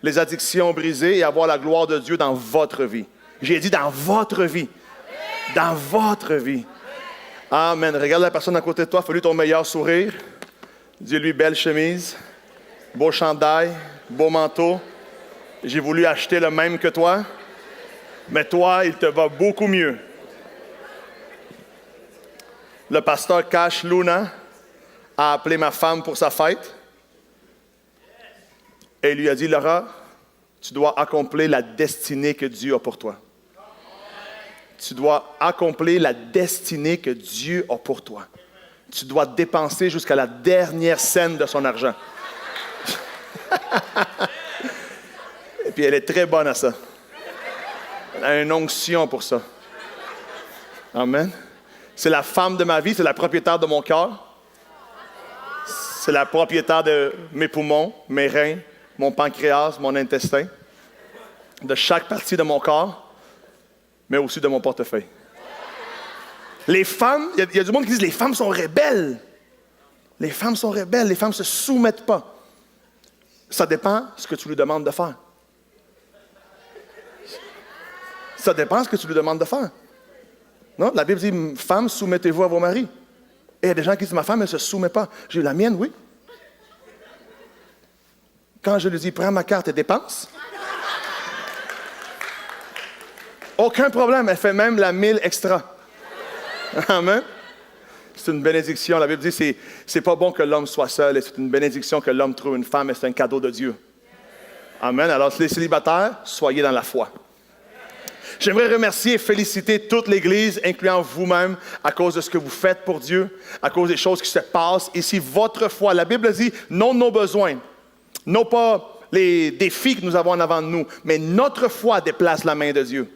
les addictions brisées et avoir la gloire de Dieu dans votre vie. J'ai dit dans votre vie. Dans votre vie. Amen. Regarde la personne à côté de toi, fais-lui ton meilleur sourire. Dis-lui belle chemise, beau chandail, beau manteau. J'ai voulu acheter le même que toi, mais toi, il te va beaucoup mieux. Le pasteur Cash Luna a appelé ma femme pour sa fête et il lui a dit, Laura, tu dois accomplir la destinée que Dieu a pour toi. Tu dois accomplir la destinée que Dieu a pour toi. Tu dois dépenser jusqu'à la dernière scène de son argent. Et puis elle est très bonne à ça. Elle a une onction pour ça. Amen. C'est la femme de ma vie, c'est la propriétaire de mon cœur. C'est la propriétaire de mes poumons, mes reins, mon pancréas, mon intestin, de chaque partie de mon corps, mais aussi de mon portefeuille. Les femmes, il y a du monde qui dit les femmes sont rebelles. Les femmes sont rebelles, les femmes ne se soumettent pas. Ça dépend de ce que tu lui demandes de faire. Ça dépend de ce que tu lui demandes de faire. Non? La Bible dit, femmes, soumettez-vous à vos maris. Et il y a des gens qui disent, ma femme, elle ne se soumet pas. J'ai dit, la mienne, oui. Quand je lui dis, prends ma carte et dépense, aucun problème, elle fait même la 1000 extra. Amen. C'est une bénédiction. La Bible dit, c'est pas bon que l'homme soit seul, et c'est une bénédiction que l'homme trouve une femme, et c'est un cadeau de Dieu. Amen. Alors, les célibataires, soyez dans la foi. J'aimerais remercier et féliciter toute l'Église, incluant vous-même, à cause de ce que vous faites pour Dieu, à cause des choses qui se passent ici. Votre foi, la Bible dit, non nos besoins, non pas les défis que nous avons en avant de nous, mais notre foi déplace la main de Dieu.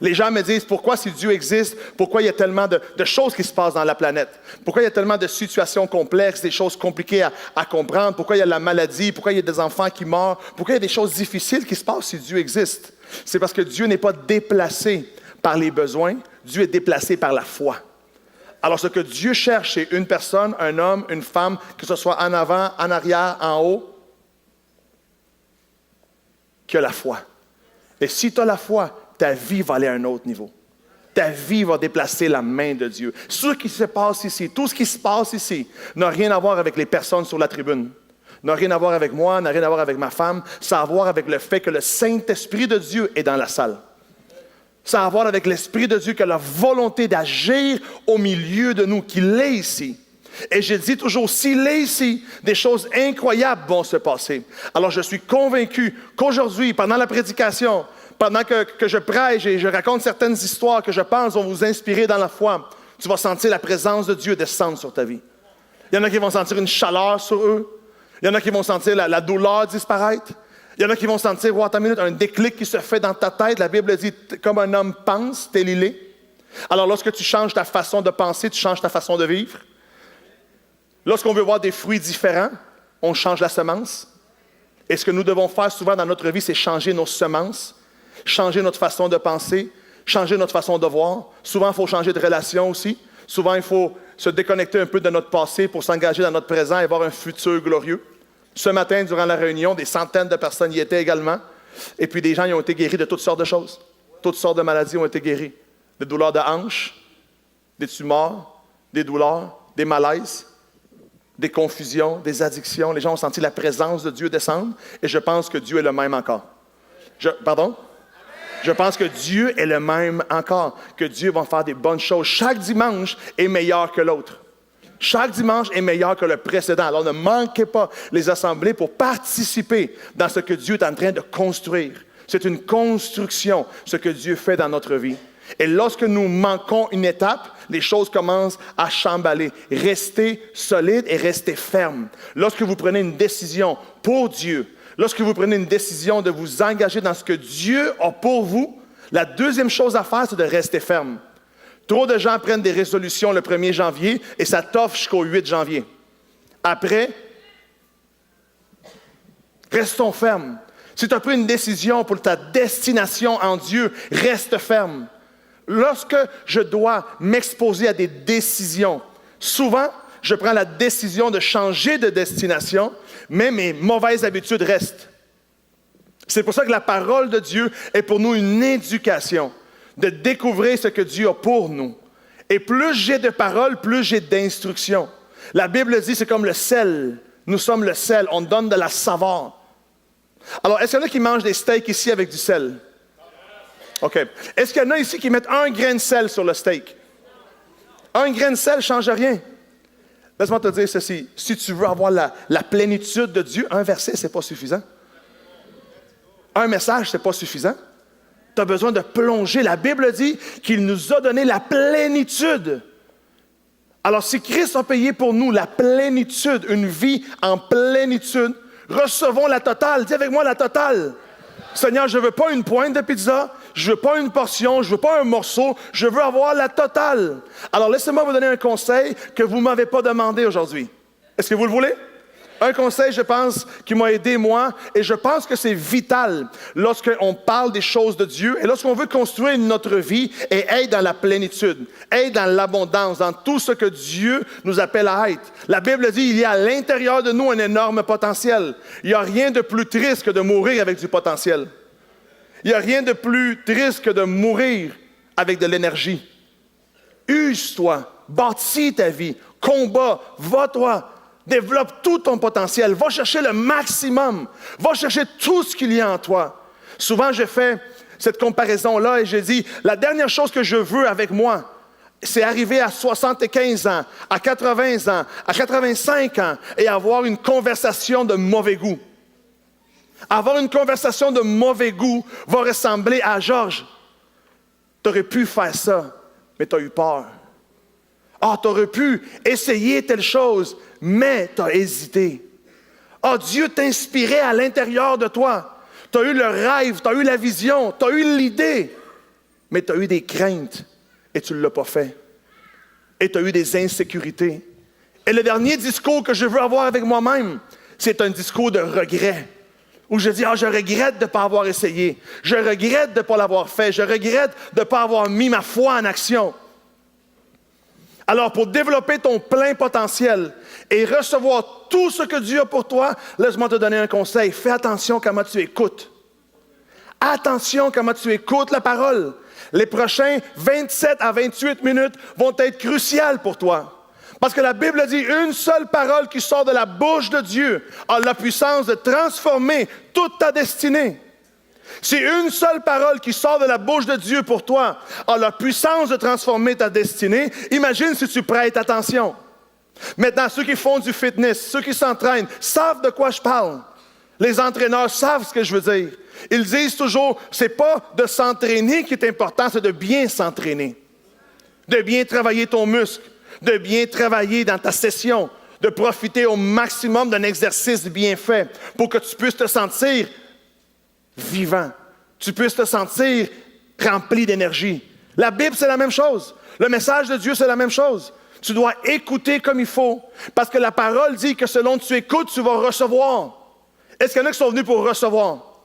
Les gens me disent, pourquoi si Dieu existe, pourquoi il y a tellement de choses qui se passent dans la planète? Pourquoi il y a tellement de situations complexes, des choses compliquées à comprendre? Pourquoi il y a la maladie? Pourquoi il y a des enfants qui meurent? Pourquoi il y a des choses difficiles qui se passent si Dieu existe? C'est parce que Dieu n'est pas déplacé par les besoins, Dieu est déplacé par la foi. Alors ce que Dieu cherche chez une personne, un homme, une femme, que ce soit en avant, en arrière, en haut, que la foi. Et si tu as la foi, ta vie va aller à un autre niveau. Ta vie va déplacer la main de Dieu. Ce qui se passe ici, tout ce qui se passe ici, n'a rien à voir avec les personnes sur la tribune. N'a rien à voir avec moi, n'a rien à voir avec ma femme. Ça a à voir avec le fait que le Saint-Esprit de Dieu est dans la salle. Ça a à voir avec l'Esprit de Dieu, que la volonté d'agir au milieu de nous, qu'il est ici. Et je dis toujours, s'il est ici, des choses incroyables vont se passer. Alors je suis convaincu qu'aujourd'hui, pendant la prédication, pendant que je prêche et je raconte certaines histoires que je pense vont vous inspirer dans la foi, tu vas sentir la présence de Dieu descendre sur ta vie. Il y en a qui vont sentir une chaleur sur eux. Il y en a qui vont sentir la douleur disparaître. Il y en a qui vont sentir, wow, attends une minute, un déclic qui se fait dans ta tête. La Bible dit, comme un homme pense, tel il est. Alors lorsque tu changes ta façon de penser, tu changes ta façon de vivre. Lorsqu'on veut voir des fruits différents, on change la semence. Et ce que nous devons faire souvent dans notre vie, c'est changer nos semences. Changer notre façon de penser, changer notre façon de voir. Souvent, il faut changer de relation aussi. Souvent, il faut se déconnecter un peu de notre passé pour s'engager dans notre présent et avoir un futur glorieux. Ce matin, durant la réunion, des centaines de personnes y étaient également. Et puis, des gens y ont été guéris de toutes sortes de choses. Toutes sortes de maladies ont été guéries. Des douleurs de hanches, des tumeurs, des douleurs, des malaises, des confusions, des addictions. Les gens ont senti la présence de Dieu descendre et je pense que Dieu est le même encore. Pardon? Je pense que Dieu est le même encore, que Dieu va faire des bonnes choses. Chaque dimanche est meilleur que l'autre. Chaque dimanche est meilleur que le précédent. Alors ne manquez pas les assemblées pour participer dans ce que Dieu est en train de construire. C'est une construction, ce que Dieu fait dans notre vie. Et lorsque nous manquons une étape, les choses commencent à chamballer. Restez solide et restez ferme. Lorsque vous prenez une décision pour Dieu, lorsque vous prenez une décision de vous engager dans ce que Dieu a pour vous, la deuxième chose à faire, c'est de rester ferme. Trop de gens prennent des résolutions le 1er janvier et ça t'offre jusqu'au 8 janvier. Après, restons fermes. Si tu as pris une décision pour ta destination en Dieu, reste ferme. Lorsque je dois m'exposer à des décisions, souvent, je prends la décision de changer de destination, mais mes mauvaises habitudes restent. C'est pour ça que la parole de Dieu est pour nous une éducation, de découvrir ce que Dieu a pour nous. Et plus j'ai de paroles, plus j'ai d'instructions. La Bible dit, c'est comme le sel. Nous sommes le sel, on donne de la saveur. Alors, est-ce qu'il y en a qui mangent des steaks ici avec du sel? OK. Est-ce qu'il y en a ici qui mettent un grain de sel sur le steak? Un grain de sel ne change rien. Laisse-moi te dire ceci. Si tu veux avoir la plénitude de Dieu, un verset, ce n'est pas suffisant. Un message, ce n'est pas suffisant. Tu as besoin de plonger. La Bible dit qu'il nous a donné la plénitude. Alors, si Christ a payé pour nous la plénitude, une vie en plénitude, recevons la totale. Dis avec moi la totale. Seigneur, je ne veux pas une pointe de pizza, je ne veux pas une portion, je ne veux pas un morceau, je veux avoir la totale. Alors, laissez-moi vous donner un conseil que vous ne m'avez pas demandé aujourd'hui. Est-ce que vous le voulez? Un conseil, je pense, qui m'a aidé, moi, et je pense que c'est vital lorsqu'on parle des choses de Dieu et lorsqu'on veut construire notre vie et être dans la plénitude, être dans l'abondance, dans tout ce que Dieu nous appelle à être. La Bible dit, il y a à l'intérieur de nous un énorme potentiel. Il n'y a rien de plus triste que de mourir avec du potentiel. Il n'y a rien de plus triste que de mourir avec de l'énergie. Use-toi, bâtis ta vie, combat, va-toi. Développe tout ton potentiel. Va chercher le maximum. Va chercher tout ce qu'il y a en toi. Souvent, je fais cette comparaison-là et je dis, la dernière chose que je veux avec moi, c'est arriver à 75 ans, à 80 ans, à 85 ans et avoir une conversation de mauvais goût. Avoir une conversation de mauvais goût va ressembler à Georges. Tu aurais pu faire ça, mais tu as eu peur. Ah, tu aurais pu essayer telle chose, mais tu as hésité. Ah, Dieu t'inspirait à l'intérieur de toi. Tu as eu le rêve, tu as eu la vision, tu as eu l'idée, mais tu as eu des craintes et tu ne l'as pas fait. Et tu as eu des insécurités. Et le dernier discours que je veux avoir avec moi-même, c'est un discours de regret. Où je dis, je regrette de ne pas avoir essayé. Je regrette de ne pas l'avoir fait. Je regrette de ne pas avoir mis ma foi en action. Alors, pour développer ton plein potentiel et recevoir tout ce que Dieu a pour toi, laisse-moi te donner un conseil. Fais attention comment tu écoutes. Attention comment tu écoutes la parole. Les prochains 27 à 28 minutes vont être cruciales pour toi. Parce que la Bible dit, une seule parole qui sort de la bouche de Dieu a la puissance de transformer toute ta destinée. Si une seule parole qui sort de la bouche de Dieu pour toi a la puissance de transformer ta destinée, imagine si tu prêtes attention. Maintenant, ceux qui font du fitness, ceux qui s'entraînent, savent de quoi je parle. Les entraîneurs savent ce que je veux dire. Ils disent toujours, c'est pas de s'entraîner qui est important, c'est de bien s'entraîner. De bien travailler ton muscle, de bien travailler dans ta session, de profiter au maximum d'un exercice bien fait pour que tu puisses te sentir vivant. Tu puisses te sentir rempli d'énergie. La Bible, c'est la même chose. Le message de Dieu, c'est la même chose. Tu dois écouter comme il faut, parce que la parole dit que selon tu écoutes, tu vas recevoir. Est-ce qu'il y en a qui sont venus pour recevoir?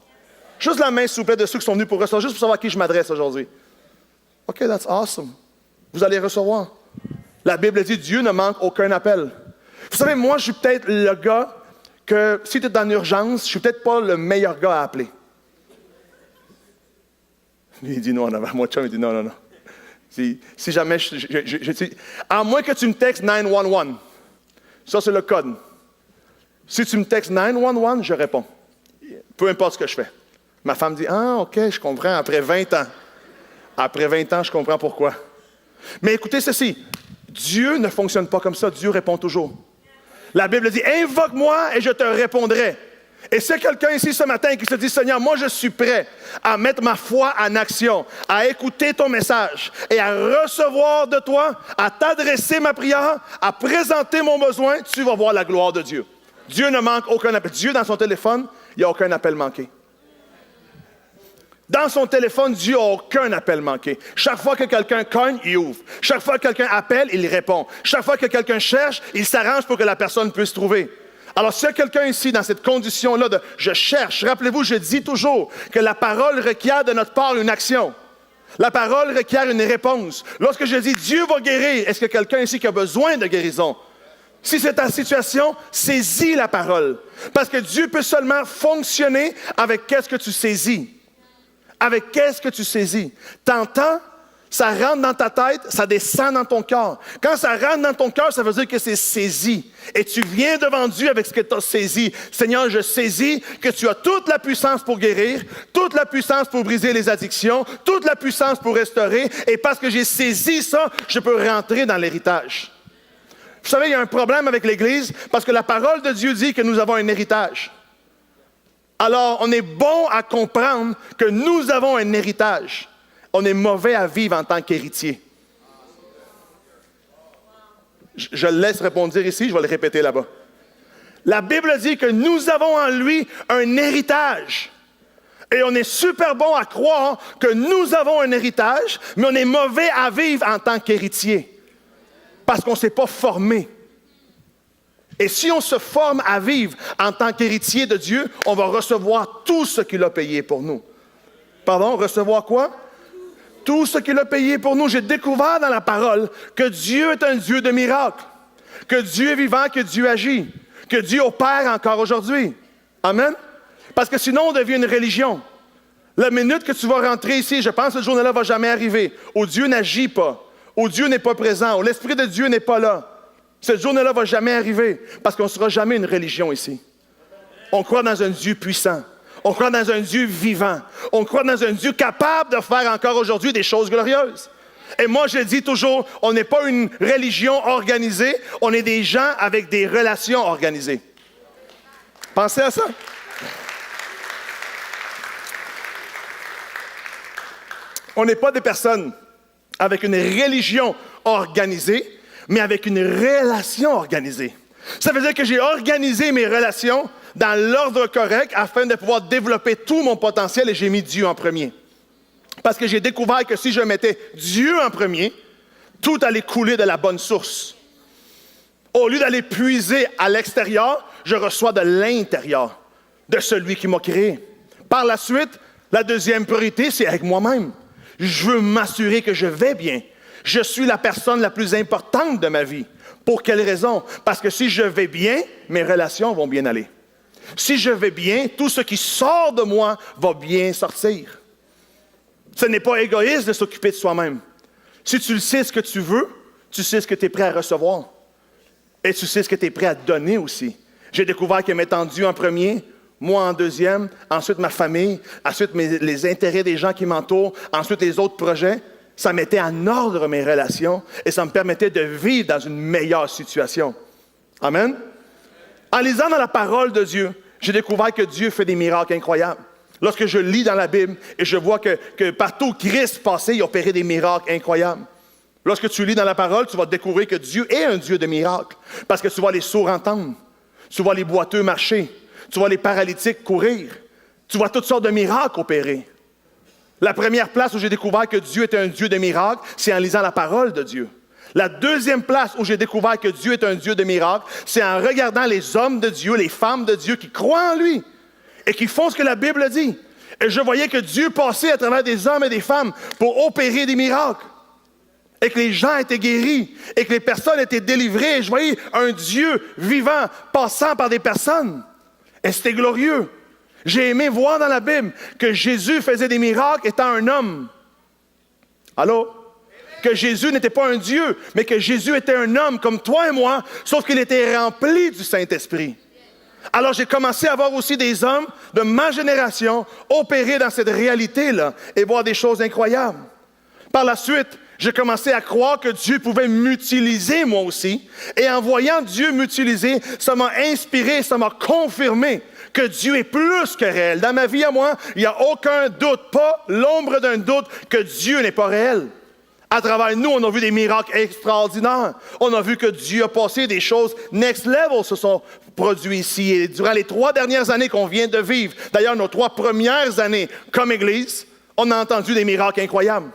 Juste la main, s'il vous plaît, de ceux qui sont venus pour recevoir, juste pour savoir à qui je m'adresse aujourd'hui. OK, that's awesome. Vous allez recevoir. La Bible dit, Dieu ne manque aucun appel. Vous savez, moi, je suis peut-être le gars que, si tu es dans l'urgence, je suis peut-être pas le meilleur gars à appeler. Il dit non, mon chum, il dit non. Si jamais à moins que tu me textes 911, ça c'est le code. Si tu me textes 911, je réponds. Peu importe ce que je fais. Ma femme dit, OK, je comprends, après 20 ans. Après 20 ans, je comprends pourquoi. Mais écoutez ceci, Dieu ne fonctionne pas comme ça, Dieu répond toujours. La Bible dit, invoque-moi et je te répondrai. Et c'est quelqu'un ici ce matin qui se dit, Seigneur, moi je suis prêt à mettre ma foi en action, à écouter ton message et à recevoir de toi, à t'adresser ma prière, à présenter mon besoin, tu vas voir la gloire de Dieu. Dieu ne manque aucun appel. Dieu, dans son téléphone, il n'y a aucun appel manqué. Dans son téléphone, Dieu n'a aucun appel manqué. Chaque fois que quelqu'un cogne, il ouvre. Chaque fois que quelqu'un appelle, il répond. Chaque fois que quelqu'un cherche, il s'arrange pour que la personne puisse trouver. Alors, s'il y a quelqu'un ici dans cette condition-là de « je cherche », rappelez-vous, je dis toujours que la parole requiert de notre part une action. La parole requiert une réponse. Lorsque je dis « Dieu va guérir », est-ce qu'il y a quelqu'un ici qui a besoin de guérison? Si c'est ta situation, saisis la parole. Parce que Dieu peut seulement fonctionner avec qu'est-ce que tu saisis. Avec qu'est-ce que tu saisis. T'entends, ça rentre dans ta tête, ça descend dans ton cœur. Quand ça rentre dans ton cœur, ça veut dire que c'est saisi. Et tu viens devant Dieu avec ce que tu as saisi. Seigneur, je saisis que tu as toute la puissance pour guérir, toute la puissance pour briser les addictions, toute la puissance pour restaurer. Et parce que j'ai saisi ça, je peux rentrer dans l'héritage. Vous savez, il y a un problème avec l'Église parce que la parole de Dieu dit que nous avons un héritage. Alors, on est bon à comprendre que nous avons un héritage. On est mauvais à vivre en tant qu'héritier. Je le laisse répondre ici, je vais le répéter là-bas. La Bible dit que nous avons en lui un héritage. Et on est super bon à croire que nous avons un héritage, mais on est mauvais à vivre en tant qu'héritier. Parce qu'on ne s'est pas formé. Et si on se forme à vivre en tant qu'héritier de Dieu, on va recevoir tout ce qu'il a payé pour nous. Pardon, recevoir quoi? Tout ce qu'il a payé pour nous. J'ai découvert dans la parole que Dieu est un Dieu de miracles, que Dieu est vivant, que Dieu agit, que Dieu opère encore aujourd'hui. Amen? Parce que sinon, on devient une religion. La minute que tu vas rentrer ici, je pense que cette journée-là ne va jamais arriver, où Dieu n'agit pas, où Dieu n'est pas présent, où l'Esprit de Dieu n'est pas là. Cette journée-là ne va jamais arriver, parce qu'on ne sera jamais une religion ici. On croit dans un Dieu puissant. On croit dans un Dieu vivant. On croit dans un Dieu capable de faire encore aujourd'hui des choses glorieuses. Et moi, je dis toujours, on n'est pas une religion organisée, on est des gens avec des relations organisées. Pensez à ça. On n'est pas des personnes avec une religion organisée, mais avec une relation organisée. Ça veut dire que j'ai organisé mes relations dans l'ordre correct afin de pouvoir développer tout mon potentiel et j'ai mis Dieu en premier. Parce que j'ai découvert que si je mettais Dieu en premier, tout allait couler de la bonne source. Au lieu d'aller puiser à l'extérieur, je reçois de l'intérieur, de celui qui m'a créé. Par la suite, la deuxième priorité, c'est avec moi-même. Je veux m'assurer que je vais bien. Je suis la personne la plus importante de ma vie. Pour quelle raison? Parce que si je vais bien, mes relations vont bien aller. Si je vais bien, tout ce qui sort de moi va bien sortir. Ce n'est pas égoïste de s'occuper de soi-même. Si tu sais ce que tu veux, tu sais ce que tu es prêt à recevoir. Et tu sais ce que tu es prêt à donner aussi. J'ai découvert que mettant Dieu en premier, moi en deuxième, ensuite ma famille, ensuite les intérêts des gens qui m'entourent, ensuite les autres projets, ça mettait en ordre mes relations et ça me permettait de vivre dans une meilleure situation. Amen? En lisant dans la parole de Dieu, j'ai découvert que Dieu fait des miracles incroyables. Lorsque je lis dans la Bible et je vois que partout où Christ passait, il opérait des miracles incroyables. Lorsque tu lis dans la parole, tu vas découvrir que Dieu est un Dieu de miracles. Parce que tu vois les sourds entendre, tu vois les boiteux marcher, tu vois les paralytiques courir, tu vois toutes sortes de miracles opérer. La première place où j'ai découvert que Dieu est un Dieu de miracles, c'est en lisant la parole de Dieu. La deuxième place où j'ai découvert que Dieu est un Dieu de miracles, c'est en regardant les hommes de Dieu, les femmes de Dieu qui croient en lui et qui font ce que la Bible dit. Et je voyais que Dieu passait à travers des hommes et des femmes pour opérer des miracles. Et que les gens étaient guéris, et que les personnes étaient délivrées. Et je voyais un Dieu vivant passant par des personnes. Et c'était glorieux. J'ai aimé voir dans la Bible que Jésus faisait des miracles étant un homme. Allô? Que Jésus n'était pas un Dieu, mais que Jésus était un homme comme toi et moi, sauf qu'il était rempli du Saint-Esprit. Alors j'ai commencé à voir aussi des hommes de ma génération opérer dans cette réalité-là et voir des choses incroyables. Par la suite, j'ai commencé à croire que Dieu pouvait m'utiliser moi aussi. Et en voyant Dieu m'utiliser, ça m'a inspiré, ça m'a confirmé que Dieu est plus que réel. Dans ma vie à moi, il n'y a aucun doute, pas l'ombre d'un doute que Dieu n'est pas réel. À travers nous, on a vu des miracles extraordinaires. On a vu que Dieu a passé des choses next level se sont produits ici. Et durant les 3 dernières années qu'on vient de vivre, d'ailleurs nos 3 premières années comme Église, on a entendu des miracles incroyables.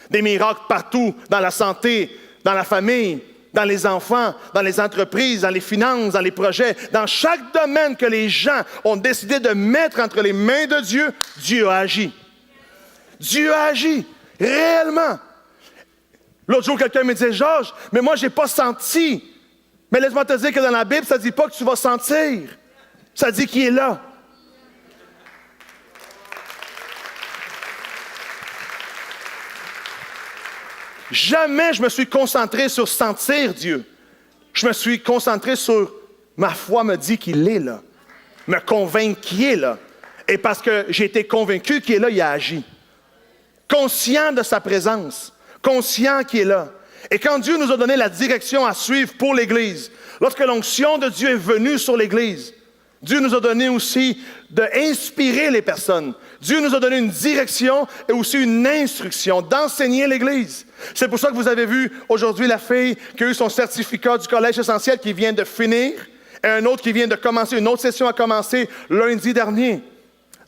Des miracles partout, dans la santé, dans la famille, dans les enfants, dans les entreprises, dans les finances, dans les projets. Dans chaque domaine que les gens ont décidé de mettre entre les mains de Dieu, Dieu a agi. Dieu a agi, réellement. L'autre jour, quelqu'un me disait, Georges, mais moi, je n'ai pas senti Mais laisse-moi te dire que dans la Bible, ça ne dit pas que tu vas sentir. Ça dit qu'il est là. Jamais je me suis concentré sur sentir Dieu. Je me suis concentré sur ma foi me dit qu'il est là. Me convaincre qu'il est là. Et parce que j'ai été convaincu qu'il est là, il a agi. Conscient de sa présence. Conscient qu'il est là. Et quand Dieu nous a donné la direction à suivre pour l'Église, lorsque l'onction de Dieu est venue sur l'Église, Dieu nous a donné aussi d'inspirer les personnes. Dieu nous a donné une direction et aussi une instruction d'enseigner l'Église. C'est pour ça que vous avez vu aujourd'hui la fille qui a eu son certificat du collège essentiel qui vient de finir et un autre qui vient de commencer, une autre session a commencé lundi dernier.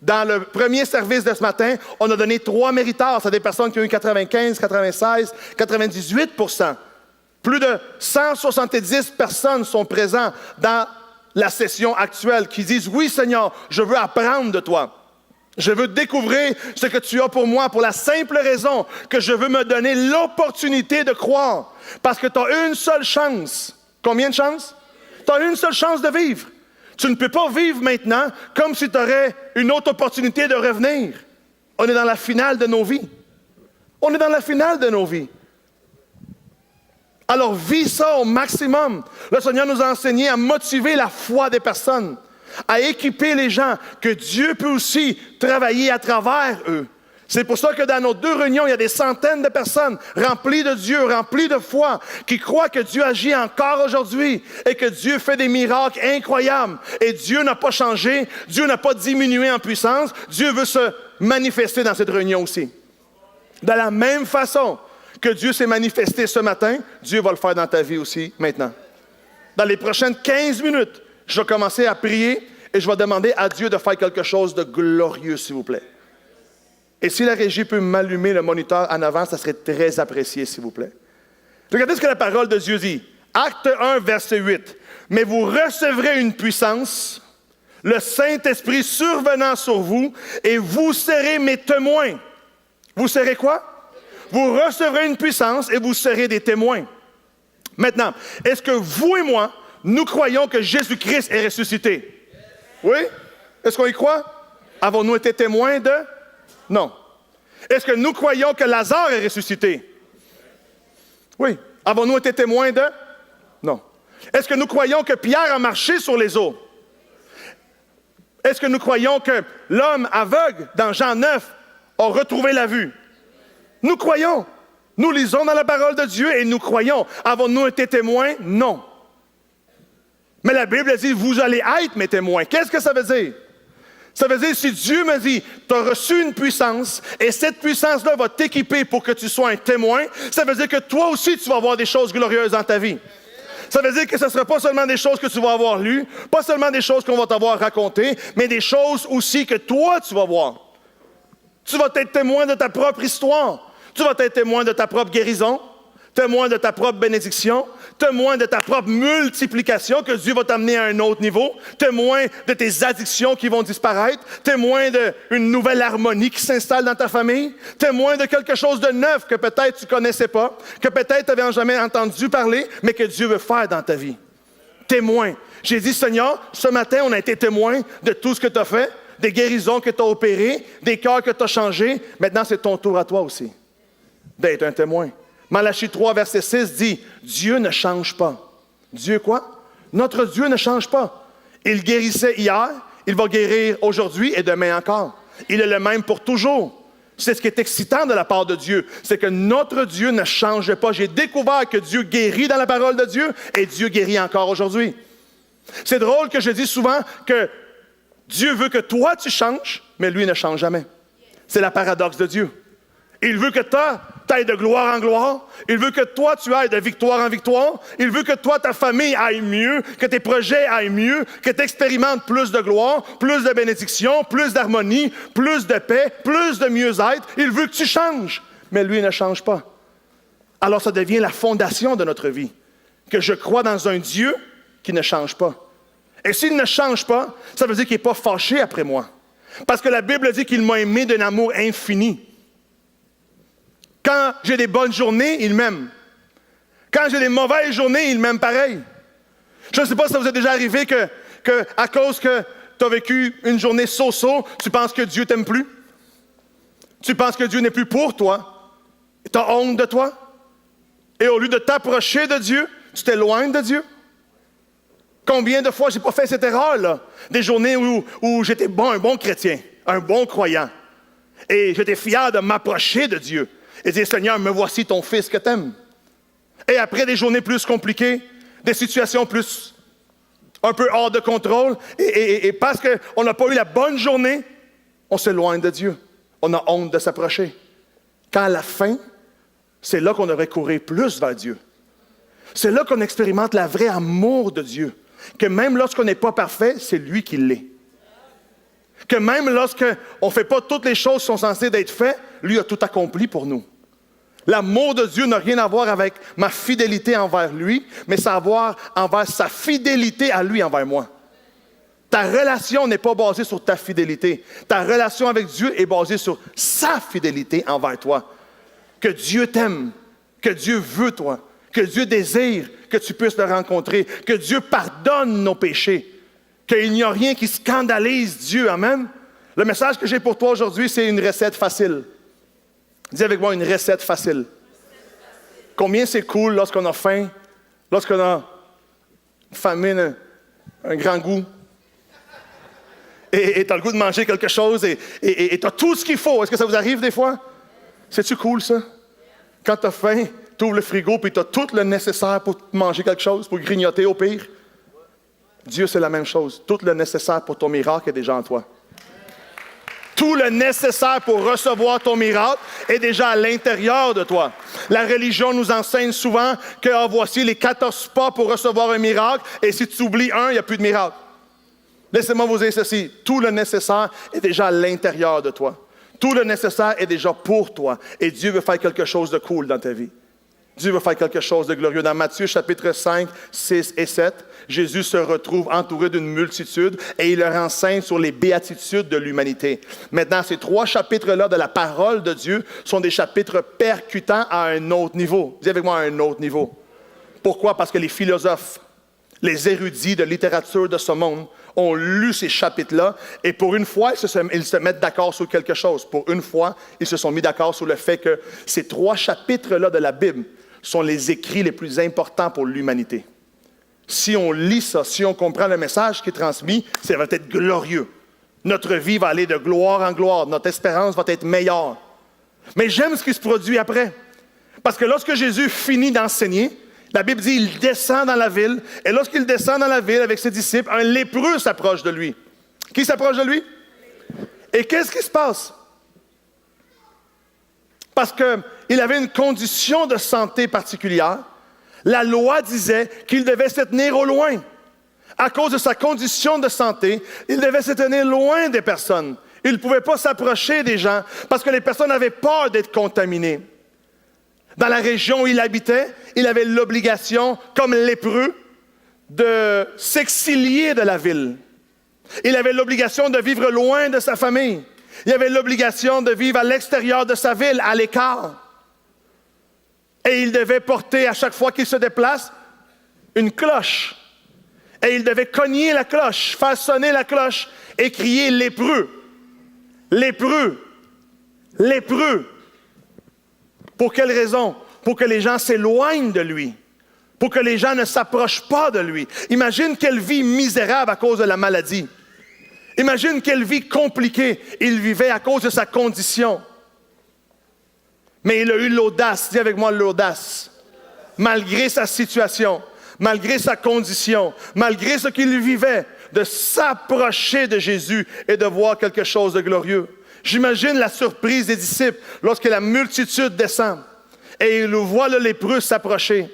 Dans le premier service de ce matin, on a donné 3 méritards. C'est des personnes qui ont eu 95, 96, 98%. Plus de 170 personnes sont présentes dans la session actuelle qui disent « Oui, Seigneur, je veux apprendre de toi. Je veux découvrir ce que tu as pour moi pour la simple raison que je veux me donner l'opportunité de croire. Parce que tu as une seule chance. Combien de chances? Tu as une seule chance de vivre. Tu ne peux pas vivre maintenant comme si tu aurais une autre opportunité de revenir. On est dans la finale de nos vies. On est dans la finale de nos vies. Alors, vis ça au maximum. Le Seigneur nous a enseigné à motiver la foi des personnes, à équiper les gens, que Dieu peut aussi travailler à travers eux. C'est pour ça que dans nos 2 réunions, il y a des centaines de personnes remplies de Dieu, remplies de foi, qui croient que Dieu agit encore aujourd'hui et que Dieu fait des miracles incroyables. Et Dieu n'a pas changé, Dieu n'a pas diminué en puissance, Dieu veut se manifester dans cette réunion aussi. De la même façon que Dieu s'est manifesté ce matin, Dieu va le faire dans ta vie aussi maintenant. Dans les prochaines 15 minutes, je vais commencer à prier et je vais demander à Dieu de faire quelque chose de glorieux, s'il vous plaît. Et si la régie peut m'allumer le moniteur en avant, ça serait très apprécié, s'il vous plaît. Regardez ce que la parole de Dieu dit. Acte 1, verset 8. « Mais vous recevrez une puissance, le Saint-Esprit survenant sur vous, et vous serez mes témoins. » Vous serez quoi? Vous recevrez une puissance et vous serez des témoins. Maintenant, est-ce que vous et moi, nous croyons que Jésus-Christ est ressuscité? Oui? Est-ce qu'on y croit? Avons-nous été témoins de? Non. Est-ce que nous croyons que Lazare est ressuscité? Oui. Avons-nous été témoins de? Non. Est-ce que nous croyons que Pierre a marché sur les eaux? Est-ce que nous croyons que l'homme aveugle dans Jean 9 a retrouvé la vue? Nous croyons. Nous lisons dans la parole de Dieu et nous croyons. Avons-nous été témoins? Non. Mais la Bible dit, vous allez être mes témoins. Qu'est-ce que ça veut dire? Ça veut dire, si Dieu me dit, tu as reçu une puissance et cette puissance-là va t'équiper pour que tu sois un témoin, ça veut dire que toi aussi, tu vas avoir des choses glorieuses dans ta vie. Ça veut dire que ce ne sera pas seulement des choses que tu vas avoir lues, pas seulement des choses qu'on va t'avoir racontées, mais des choses aussi que toi, tu vas voir. Tu vas être témoin de ta propre histoire. Tu vas être témoin de ta propre guérison, témoin de ta propre bénédiction, témoin de ta propre multiplication, que Dieu va t'amener à un autre niveau, témoin de tes addictions qui vont disparaître, témoin d'une nouvelle harmonie qui s'installe dans ta famille, témoin de quelque chose de neuf que peut-être tu ne connaissais pas, que peut-être tu n'avais jamais entendu parler, mais que Dieu veut faire dans ta vie. Témoin. J'ai dit, Seigneur, ce matin, on a été témoin de tout ce que tu as fait, des guérisons que tu as opérées, des cœurs que tu as changés. Maintenant, c'est ton tour à toi aussi d'être un témoin. Malachie 3, verset 6 dit, Dieu ne change pas. Dieu quoi? Notre Dieu ne change pas. Il guérissait hier, il va guérir aujourd'hui et demain encore. Il est le même pour toujours. C'est ce qui est excitant de la part de Dieu. C'est que notre Dieu ne change pas. J'ai découvert que Dieu guérit dans la parole de Dieu et Dieu guérit encore aujourd'hui. C'est drôle que je dis souvent que Dieu veut que toi tu changes, mais lui ne change jamais. C'est la paradoxe de Dieu. Il veut que toi, tu ailles de gloire en gloire. Il veut que toi, tu ailles de victoire en victoire. Il veut que toi, ta famille aille mieux, que tes projets aillent mieux, que tu expérimentes plus de gloire, plus de bénédiction, plus d'harmonie, plus de paix, plus de mieux-être. Il veut que tu changes, mais lui ne change pas. Alors ça devient la fondation de notre vie, que je crois dans un Dieu qui ne change pas. Et s'il ne change pas, ça veut dire qu'il n'est pas fâché après moi. Parce que la Bible dit qu'il m'a aimé d'un amour infini. Quand j'ai des bonnes journées, il m'aime. Quand j'ai des mauvaises journées, il m'aime pareil. Je ne sais pas si ça vous est déjà arrivé que à cause que tu as vécu une journée so-so, tu penses que Dieu t'aime plus. Tu penses que Dieu n'est plus pour toi. Tu as honte de toi. Et au lieu de t'approcher de Dieu, tu t'éloignes de Dieu. Combien de fois j'ai pas fait cette erreur-là? Des journées où j'étais un bon chrétien, un bon croyant. Et j'étais fier de m'approcher de Dieu. Et dire, Seigneur, me voici ton fils que t'aimes. Et après des journées plus compliquées, des situations plus un peu hors de contrôle, et parce qu'on n'a pas eu la bonne journée, on s'éloigne de Dieu. On a honte de s'approcher. Quand à la fin, c'est là qu'on devrait courir plus vers Dieu. C'est là qu'on expérimente le vrai amour de Dieu. Que même lorsqu'on n'est pas parfait, c'est lui qui l'est. Que même lorsqu'on ne fait pas toutes les choses qui sont censées être faites, lui a tout accompli pour nous. L'amour de Dieu n'a rien à voir avec ma fidélité envers lui, mais ça a à voir envers sa fidélité à lui envers moi. Ta relation n'est pas basée sur ta fidélité. Ta relation avec Dieu est basée sur sa fidélité envers toi. Que Dieu t'aime, que Dieu veut toi, que Dieu désire que tu puisses le rencontrer, que Dieu pardonne nos péchés, qu'il n'y a rien qui scandalise Dieu. Amen. Le message que j'ai pour toi aujourd'hui, c'est une recette facile. Dis avec moi, une recette facile. Combien c'est cool lorsqu'on a faim, lorsqu'on a une famine, un grand goût, et tu as le goût de manger quelque chose, et tu as tout ce qu'il faut. Est-ce que ça vous arrive des fois? C'est-tu cool, ça? Quand tu as faim, tu ouvres le frigo, puis tu as tout le nécessaire pour manger quelque chose, pour grignoter au pire. Dieu, c'est la même chose. Tout le nécessaire pour ton miracle est déjà en toi. Tout le nécessaire pour recevoir ton miracle est déjà à l'intérieur de toi. La religion nous enseigne souvent que voici les 14 pas pour recevoir un miracle, et si tu oublies un, il n'y a plus de miracle. Laissez-moi vous dire ceci, tout le nécessaire est déjà à l'intérieur de toi. Tout le nécessaire est déjà pour toi, et Dieu veut faire quelque chose de cool dans ta vie. Dieu veut faire quelque chose de glorieux. Dans Matthieu chapitre 5, 6 et 7, Jésus se retrouve entouré d'une multitude et il leur enseigne sur les béatitudes de l'humanité. Maintenant, ces 3 chapitres-là de la parole de Dieu sont des chapitres percutants à un autre niveau. Dis avec moi, à un autre niveau. Pourquoi? Parce que les philosophes, les érudits de littérature de ce monde ont lu ces chapitres-là et pour une fois, ils se mettent d'accord sur quelque chose. Pour une fois, ils se sont mis d'accord sur le fait que ces 3 chapitres-là de la Bible sont les écrits les plus importants pour l'humanité. Si on lit ça, si on comprend le message qui est transmis, ça va être glorieux. Notre vie va aller de gloire en gloire. Notre espérance va être meilleure. Mais j'aime ce qui se produit après. Parce que lorsque Jésus finit d'enseigner, la Bible dit qu'il descend dans la ville. Et lorsqu'il descend dans la ville avec ses disciples, un lépreux s'approche de lui. Qui s'approche de lui? Et qu'est-ce qui se passe? Parce qu'il avait une condition de santé particulière. La loi disait qu'il devait se tenir au loin. À cause de sa condition de santé, il devait se tenir loin des personnes. Il ne pouvait pas s'approcher des gens parce que les personnes avaient peur d'être contaminées. Dans la région où il habitait, il avait l'obligation, comme lépreux, de s'exilier de la ville. Il avait l'obligation de vivre loin de sa famille. Il avait l'obligation de vivre à l'extérieur de sa ville, à l'écart. Et il devait porter, à chaque fois qu'il se déplace, une cloche. Et il devait cogner la cloche, faire sonner la cloche et crier « lépreux, lépreux, lépreux ». Pour quelle raison? Pour que les gens s'éloignent de lui. Pour que les gens ne s'approchent pas de lui. Imagine quelle vie misérable à cause de la maladie. Imagine quelle vie compliquée il vivait à cause de sa condition. Mais il a eu l'audace, dis avec moi l'audace. Malgré sa situation, malgré sa condition, malgré ce qu'il vivait, de s'approcher de Jésus et de voir quelque chose de glorieux. J'imagine la surprise des disciples lorsque la multitude descend et ils voient le lépreux s'approcher.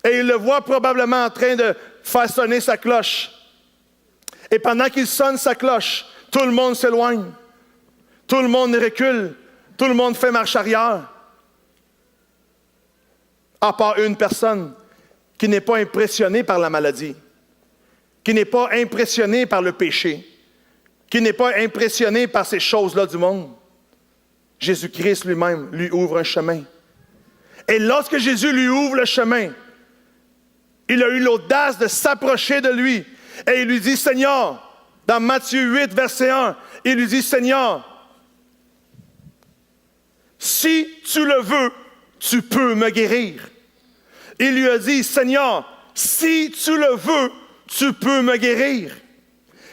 Et ils le voient probablement en train de faire sonner sa cloche. Et pendant qu'il sonne sa cloche, tout le monde s'éloigne. Tout le monde recule. Tout le monde fait marche arrière. À part une personne qui n'est pas impressionnée par la maladie, qui n'est pas impressionnée par le péché, qui n'est pas impressionné par ces choses-là du monde. Jésus-Christ lui-même lui ouvre un chemin. Et lorsque Jésus lui ouvre le chemin, il a eu l'audace de s'approcher de lui. Et il lui dit, Seigneur, dans Matthieu 8, verset 1, il lui dit, Seigneur, si tu le veux, tu peux me guérir. Il lui a dit, Seigneur, si tu le veux, tu peux me guérir.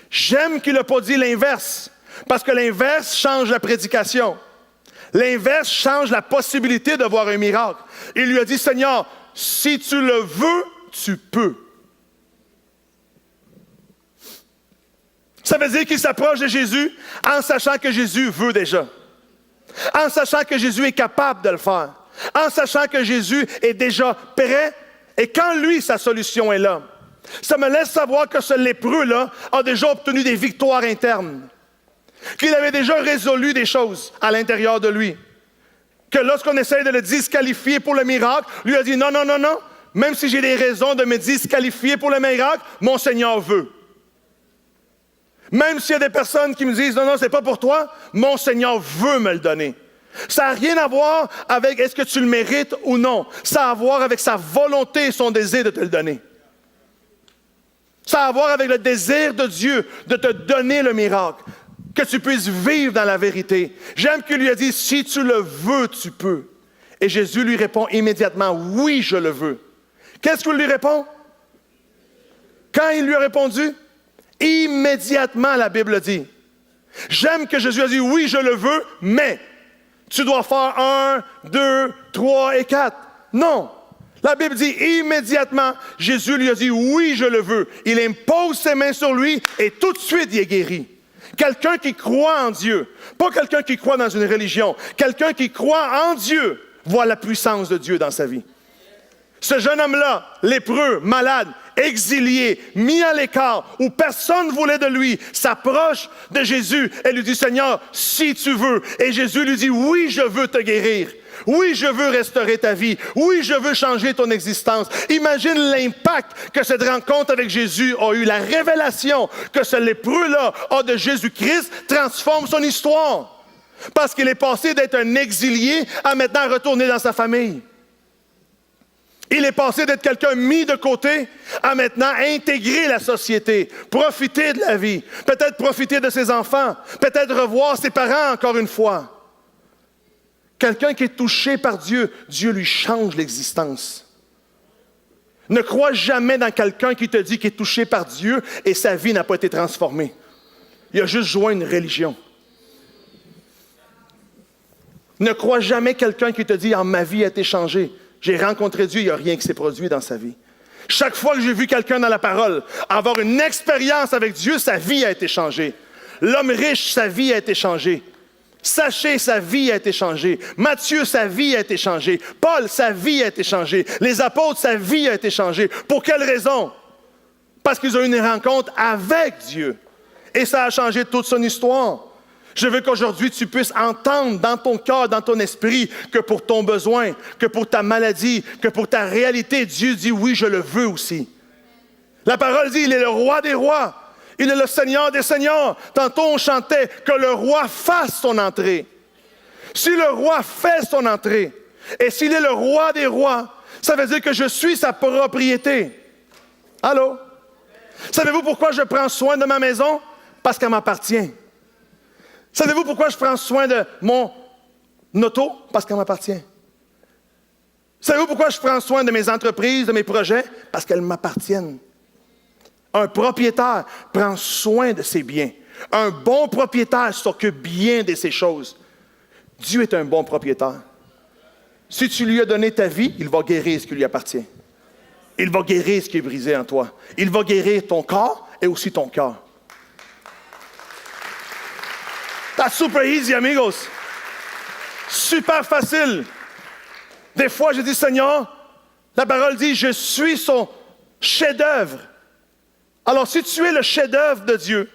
J'aime qu'il n'a pas dit l'inverse, parce que l'inverse change la prédication. L'inverse change la possibilité de voir un miracle. Il lui a dit, Seigneur, si tu le veux, tu peux. Ça veut dire qu'il s'approche de Jésus en sachant que Jésus veut déjà. En sachant que Jésus est capable de le faire. En sachant que Jésus est déjà prêt. Et quand lui, sa solution est là. Ça me laisse savoir que ce lépreux-là a déjà obtenu des victoires internes. Qu'il avait déjà résolu des choses à l'intérieur de lui. Que lorsqu'on essaie de le disqualifier pour le miracle, lui a dit non, non, non, non. Même si j'ai des raisons de me disqualifier pour le miracle, mon Seigneur veut. Même s'il y a des personnes qui me disent « Non, non, c'est pas pour toi », mon Seigneur veut me le donner. Ça n'a rien à voir avec est-ce que tu le mérites ou non. Ça a à voir avec sa volonté et son désir de te le donner. Ça a à voir avec le désir de Dieu de te donner le miracle, que tu puisses vivre dans la vérité. J'aime qu'il lui a dit « Si tu le veux, tu peux ». Et Jésus lui répond immédiatement « Oui, je le veux ». Qu'est-ce qu'il lui répond? Quand il lui a répondu? Immédiatement, la Bible dit. J'aime que Jésus a dit, oui, je le veux, mais tu dois faire 1, 2, 3 et 4. Non. La Bible dit immédiatement, Jésus lui a dit, oui, je le veux. Il impose ses mains sur lui et tout de suite, il est guéri. Quelqu'un qui croit en Dieu, pas quelqu'un qui croit dans une religion, quelqu'un qui croit en Dieu voit la puissance de Dieu dans sa vie. Ce jeune homme-là, lépreux, malade, exilié, mis à l'écart, où personne ne voulait de lui, s'approche de Jésus et lui dit, Seigneur, si tu veux. Et Jésus lui dit, oui, je veux te guérir. Oui, je veux restaurer ta vie. Oui, je veux changer ton existence. Imagine l'impact que cette rencontre avec Jésus a eu. La révélation que ce lépreux-là a de Jésus-Christ transforme son histoire. Parce qu'il est passé d'être un exilié à maintenant retourner dans sa famille. Il est passé d'être quelqu'un mis de côté à maintenant intégrer la société, profiter de la vie, peut-être profiter de ses enfants, peut-être revoir ses parents encore une fois. Quelqu'un qui est touché par Dieu, Dieu lui change l'existence. Ne crois jamais dans quelqu'un qui te dit qu'il est touché par Dieu et sa vie n'a pas été transformée. Il a juste joint une religion. Ne crois jamais quelqu'un qui te dit « Ah, ma vie a été changée ». J'ai rencontré Dieu, il n'y a rien qui s'est produit dans sa vie. Chaque fois que j'ai vu quelqu'un dans la parole avoir une expérience avec Dieu, sa vie a été changée. L'homme riche, sa vie a été changée. Zachée, sa vie a été changée. Matthieu, sa vie a été changée. Paul, sa vie a été changée. Les apôtres, sa vie a été changée. Pour quelle raison? Parce qu'ils ont eu une rencontre avec Dieu. Et ça a changé toute son histoire. Je veux qu'aujourd'hui, tu puisses entendre dans ton cœur, dans ton esprit, que pour ton besoin, que pour ta maladie, que pour ta réalité, Dieu dit oui, je le veux aussi. La parole dit, il est le roi des rois. Il est le Seigneur des seigneurs. Tantôt, on chantait que le roi fasse son entrée. Si le roi fait son entrée, et s'il est le roi des rois, ça veut dire que je suis sa propriété. Allô? Savez-vous pourquoi je prends soin de ma maison? Parce qu'elle m'appartient. Savez-vous pourquoi je prends soin de mon auto? Parce qu'elle m'appartient. Savez-vous pourquoi je prends soin de mes entreprises, de mes projets? Parce qu'elles m'appartiennent. Un propriétaire prend soin de ses biens. Un bon propriétaire s'occupe bien de ses choses. Dieu est un bon propriétaire. Si tu lui as donné ta vie, il va guérir ce qui lui appartient. Il va guérir ce qui est brisé en toi. Il va guérir ton corps et aussi ton cœur. That's super easy, amigos. Super facile. Des fois, je dis, Seigneur, la parole dit, je suis son chef-d'œuvre. Alors, si tu es le chef-d'œuvre de Dieu,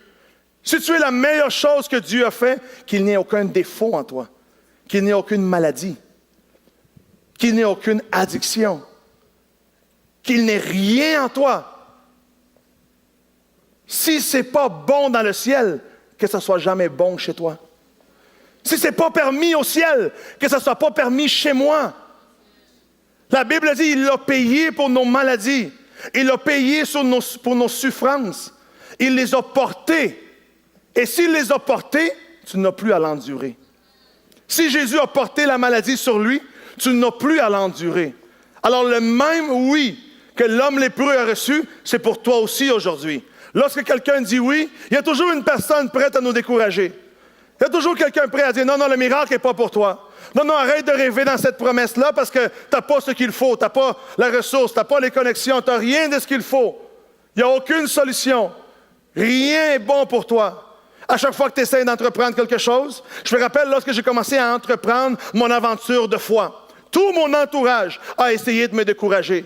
si tu es la meilleure chose que Dieu a fait, qu'il n'y ait aucun défaut en toi, qu'il n'y ait aucune maladie, qu'il n'y ait aucune addiction, qu'il n'ait rien en toi. Si ce n'est pas bon dans le ciel, que ce ne soit jamais bon chez toi. Si ce n'est pas permis au ciel, que ce ne soit pas permis chez moi. La Bible dit, il a payé pour nos maladies. Il a payé pour nos souffrances. Il les a portées. Et s'il les a portées, tu n'as plus à l'endurer. Si Jésus a porté la maladie sur lui, tu n'as plus à l'endurer. Alors le même oui que l'homme lépreux a reçu, c'est pour toi aussi aujourd'hui. Lorsque quelqu'un dit oui, il y a toujours une personne prête à nous décourager. Il y a toujours quelqu'un prêt à dire non, le miracle n'est pas pour toi. Non, arrête de rêver dans cette promesse-là parce que tu n'as pas ce qu'il faut, tu n'as pas la ressource, tu n'as pas les connexions, tu n'as rien de ce qu'il faut. Il n'y a aucune solution. Rien n'est bon pour toi. À chaque fois que tu essaies d'entreprendre quelque chose, je me rappelle lorsque j'ai commencé à entreprendre mon aventure de foi. Tout mon entourage a essayé de me décourager.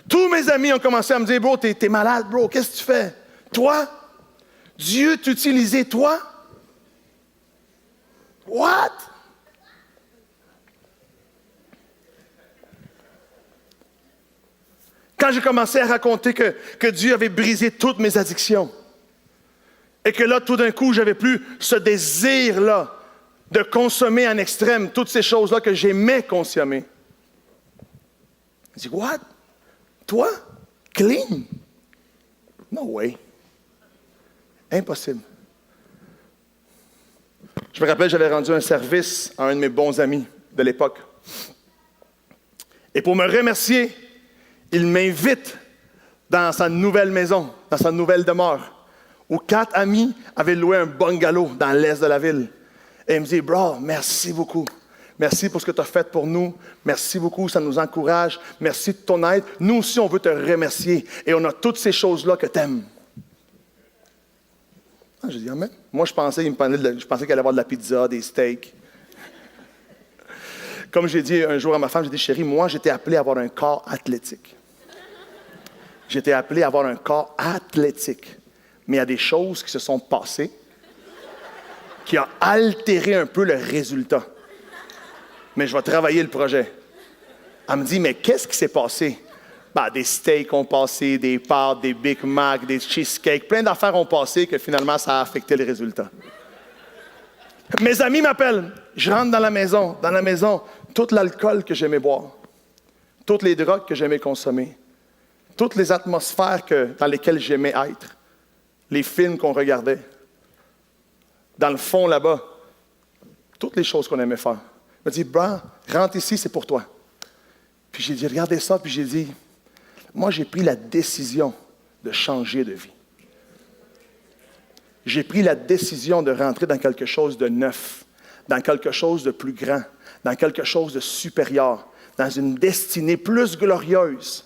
Tous mes amis ont commencé à me dire, bro, t'es malade, bro, qu'est-ce que tu fais? Toi? Dieu t'utilisait, toi? What? Quand j'ai commencé à raconter que Dieu avait brisé toutes mes addictions, et que là, tout d'un coup, j'avais plus ce désir-là de consommer en extrême toutes ces choses-là que j'aimais consommer. Je dis, what? Toi? Clean? No way. Impossible. Je me rappelle, j'avais rendu un service à un de mes bons amis de l'époque. Et pour me remercier, il m'invite dans sa nouvelle maison, dans sa nouvelle demeure, où 4 amis avaient loué un bungalow dans l'est de la ville. Et il me dit, bro, merci beaucoup. Merci pour ce que tu as fait pour nous. Merci beaucoup, ça nous encourage. Merci de ton aide. Nous aussi, on veut te remercier. Et on a toutes ces choses-là que tu aimes. Ah, j'ai dit, amen. Moi, je pensais qu'il allait avoir de la pizza, des steaks. Comme j'ai dit un jour à ma femme, j'ai dit, chérie, moi, j'étais appelé à avoir un corps athlétique. J'étais appelé à avoir un corps athlétique. Mais il y a des choses qui se sont passées qui ont altéré un peu le résultat. Mais je vais travailler le projet. Elle me dit, mais qu'est-ce qui s'est passé? Des steaks ont passé, des pâtes, des Big Mac, des cheesecakes, plein d'affaires ont passé que finalement, ça a affecté le résultat. Mes amis m'appellent. Je rentre dans la maison, tout l'alcool que j'aimais boire, toutes les drogues que j'aimais consommer, toutes les atmosphères dans lesquelles j'aimais être, les films qu'on regardait, dans le fond là-bas, toutes les choses qu'on aimait faire. Il m'a dit, bro, rentre ici, c'est pour toi. Puis j'ai dit, regardez ça, puis j'ai dit, moi j'ai pris la décision de changer de vie. J'ai pris la décision de rentrer dans quelque chose de neuf, dans quelque chose de plus grand, dans quelque chose de supérieur, dans une destinée plus glorieuse.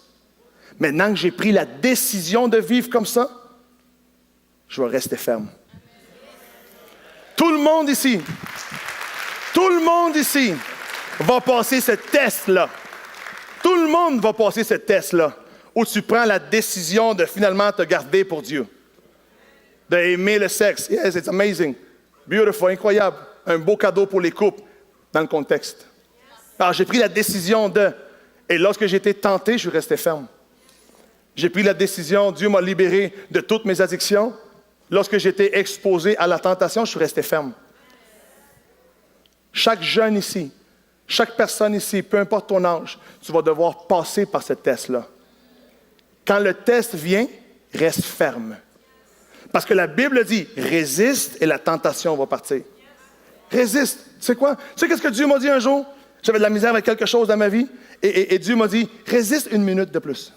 Maintenant que j'ai pris la décision de vivre comme ça, je vais rester ferme. Tout le monde ici va passer ce test-là. Tout le monde va passer ce test-là, où tu prends la décision de finalement te garder pour Dieu. D'aimer le sexe. Yes, it's amazing. Beautiful, incroyable. Un beau cadeau pour les couples, dans le contexte. Alors, j'ai pris la décision de... Et lorsque j'ai été tenté, je suis resté ferme. J'ai pris la décision, Dieu m'a libéré de toutes mes addictions. Lorsque j'étais exposé à la tentation, je suis resté ferme. Chaque jeune ici, chaque personne ici, peu importe ton âge, tu vas devoir passer par ce test-là. Quand le test vient, reste ferme. Parce que la Bible dit, résiste et la tentation va partir. Résiste. Tu sais quoi? Tu sais qu'est-ce que Dieu m'a dit un jour? J'avais de la misère avec quelque chose dans ma vie. Et Dieu m'a dit, résiste 1 minute de plus.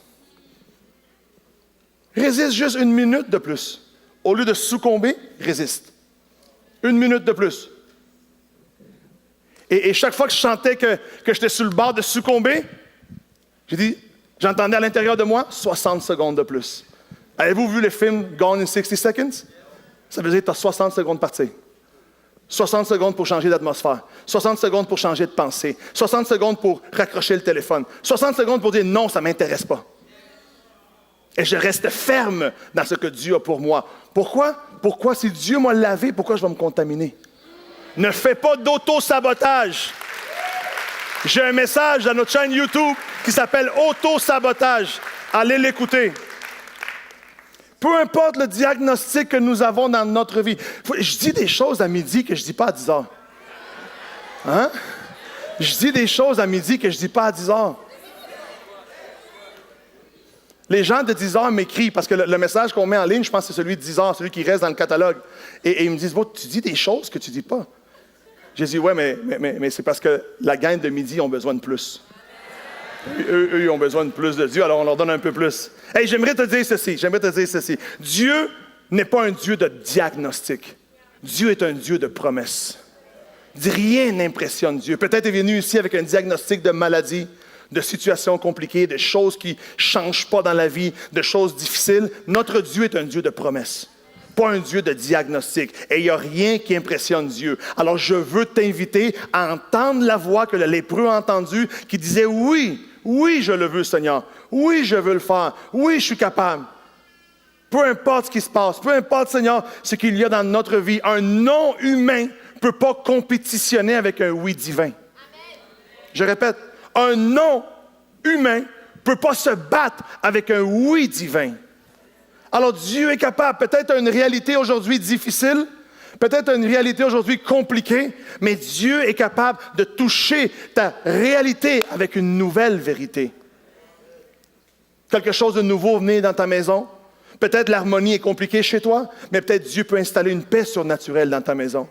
Résiste juste 1 minute de plus. Au lieu de succomber, résiste. 1 minute de plus. Et chaque fois que je sentais que j'étais sur le bord de succomber, j'entendais à l'intérieur de moi, 60 secondes de plus. Avez-vous vu le film Gone in 60 Seconds? Ça veut dire que tu as 60 secondes partir. 60 secondes pour changer d'atmosphère. 60 secondes pour changer de pensée. 60 secondes pour raccrocher le téléphone. 60 secondes pour dire non, ça ne m'intéresse pas. Et je reste ferme dans ce que Dieu a pour moi. Pourquoi? Pourquoi si Dieu m'a lavé, pourquoi je vais me contaminer? Ne fais pas d'auto-sabotage. J'ai un message dans notre chaîne YouTube qui s'appelle Auto-sabotage. Allez l'écouter. Peu importe le diagnostic que nous avons dans notre vie. Je dis des choses à midi que je ne dis pas à 10 heures. Hein? Je dis des choses à midi que je ne dis pas à 10 heures. Les gens de 10 heures m'écrivent, parce que le message qu'on met en ligne, je pense que c'est celui de 10 heures, celui qui reste dans le catalogue. Et ils me disent, tu dis des choses que tu ne dis pas. J'ai dit, ouais, mais c'est parce que la gang de midi ont besoin de plus. Eux, ils ont besoin de plus de Dieu, alors on leur donne un peu plus. Hey, j'aimerais te dire ceci. Dieu n'est pas un Dieu de diagnostic. Dieu est un Dieu de promesses. Rien n'impressionne Dieu. Peut-être est venu ici avec un diagnostic de maladie, de situations compliquées, de choses qui ne changent pas dans la vie, de choses difficiles. Notre Dieu est un Dieu de promesses, pas un Dieu de diagnostic. Et il n'y a rien qui impressionne Dieu. Alors je veux t'inviter à entendre la voix que le lépreux a entendue, qui disait « Oui, je le veux, Seigneur. Oui, je veux le faire. Oui, je suis capable. » Peu importe ce qui se passe, peu importe, Seigneur, ce qu'il y a dans notre vie, un non humain ne peut pas compétitionner avec un oui divin. Amen. Je répète, un non humain ne peut pas se battre avec un oui divin. Alors Dieu est capable, peut-être une réalité aujourd'hui difficile, peut-être une réalité aujourd'hui compliquée, mais Dieu est capable de toucher ta réalité avec une nouvelle vérité. Quelque chose de nouveau venait dans ta maison. Peut-être l'harmonie est compliquée chez toi, mais peut-être Dieu peut installer une paix surnaturelle dans ta maison.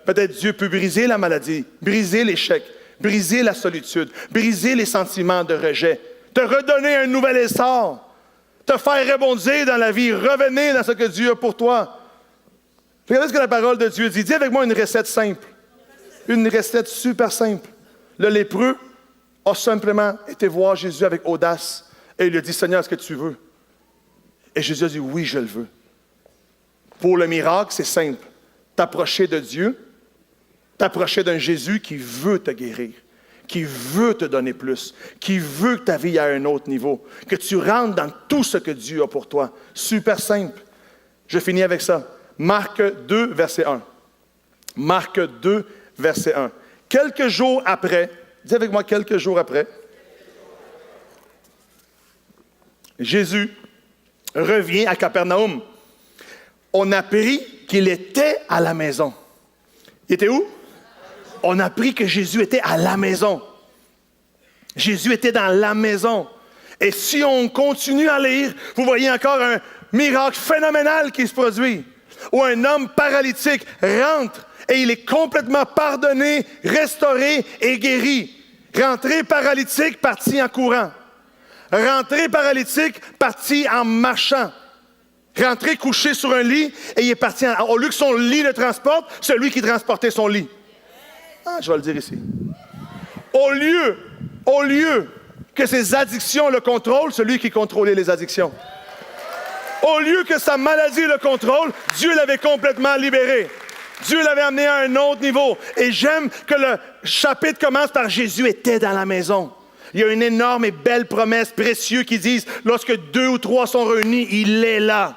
Peut-être Dieu peut briser la maladie, briser l'échec, briser la solitude, briser les sentiments de rejet, te redonner un nouvel essor, te faire rebondir dans la vie, revenir dans ce que Dieu a pour toi. Regardez ce que la parole de Dieu dit. Dis avec moi une recette simple. Une recette super simple. Le lépreux a simplement été voir Jésus avec audace et il lui a dit, Seigneur, est-ce que tu veux? Et Jésus a dit, oui, je le veux. Pour le miracle, c'est simple. T'approcher de Dieu, t'approcher d'un Jésus qui veut te guérir, qui veut te donner plus, qui veut que ta vie aille à un autre niveau, que tu rentres dans tout ce que Dieu a pour toi. Super simple. Je finis avec ça. Marc 2, verset 1. Marc 2, verset 1. Quelques jours après, dis avec moi quelques jours après, Jésus revient à Capernaum. On a appris qu'il était à la maison. Il était où? On a appris que Jésus était à la maison. Jésus était dans la maison. Et si on continue à lire, vous voyez encore un miracle phénoménal qui se produit, où un homme paralytique rentre et il est complètement pardonné, restauré et guéri. Rentré paralytique, parti en courant. Rentré paralytique, parti en marchant. Rentré couché sur un lit et il est parti au lieu que son lit le transporte, celui qui transportait son lit. Ah, je vais le dire ici. Au lieu que ses addictions le contrôlent, celui qui contrôlait les addictions. Au lieu que sa maladie le contrôle, Dieu l'avait complètement libéré. Dieu l'avait amené à un autre niveau. Et j'aime que le chapitre commence par Jésus était dans la maison. Il y a une énorme et belle promesse précieuse qui dit lorsque 2 ou 3 sont réunis, il est là.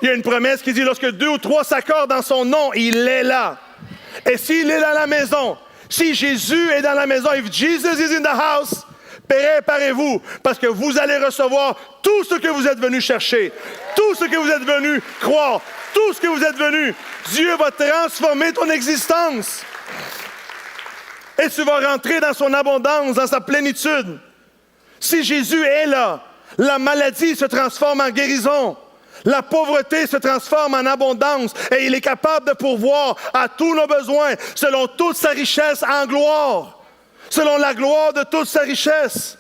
Il y a une promesse qui dit lorsque 2 ou 3 s'accordent dans son nom, il est là. Et s'il est dans la maison, si Jésus est dans la maison, if Jesus is in the house, préparez-vous, parce que vous allez recevoir tout ce que vous êtes venu chercher, tout ce que vous êtes venu croire, tout ce que vous êtes venu. Dieu va transformer ton existence. Et tu vas rentrer dans son abondance, dans sa plénitude. Si Jésus est là, la maladie se transforme en guérison. La pauvreté se transforme en abondance et il est capable de pourvoir à tous nos besoins selon toute sa richesse en gloire. Selon la gloire de toute sa richesse.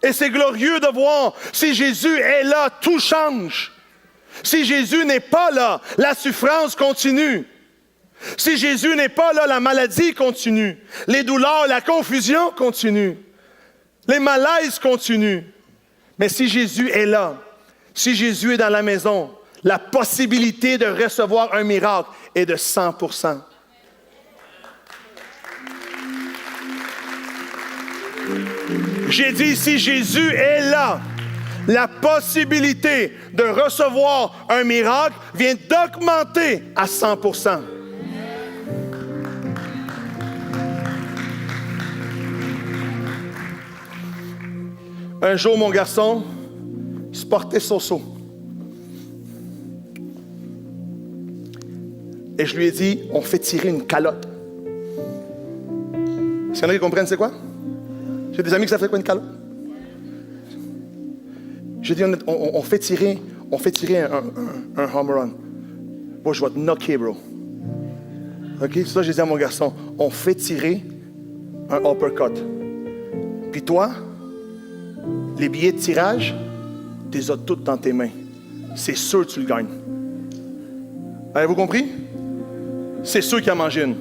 Et c'est glorieux de voir, si Jésus est là, tout change. Si Jésus n'est pas là, la souffrance continue. Si Jésus n'est pas là, la maladie continue. Les douleurs, la confusion continue. Les malaises continuent. Mais si Jésus est là, si Jésus est dans la maison, la possibilité de recevoir un miracle est de 100%. J'ai dit, si Jésus est là, la possibilité de recevoir un miracle vient d'augmenter à 100%. Un jour, mon garçon se portait son seau. Et je lui ai dit, on fait tirer une calotte. Est-ce qu'il y en a qui comprennent c'est quoi? J'ai des amis qui savent c'est quoi une calotte. Je dis, on fait tirer un home run. Moi, je vais te knocker, bro. OK? C'est ça que je dis à mon garçon. On fait tirer un uppercut. Puis toi, les billets de tirage, tu les as tous dans tes mains. C'est sûr que tu le gagnes. Avez-vous compris? C'est sûr qu'il a mangé une.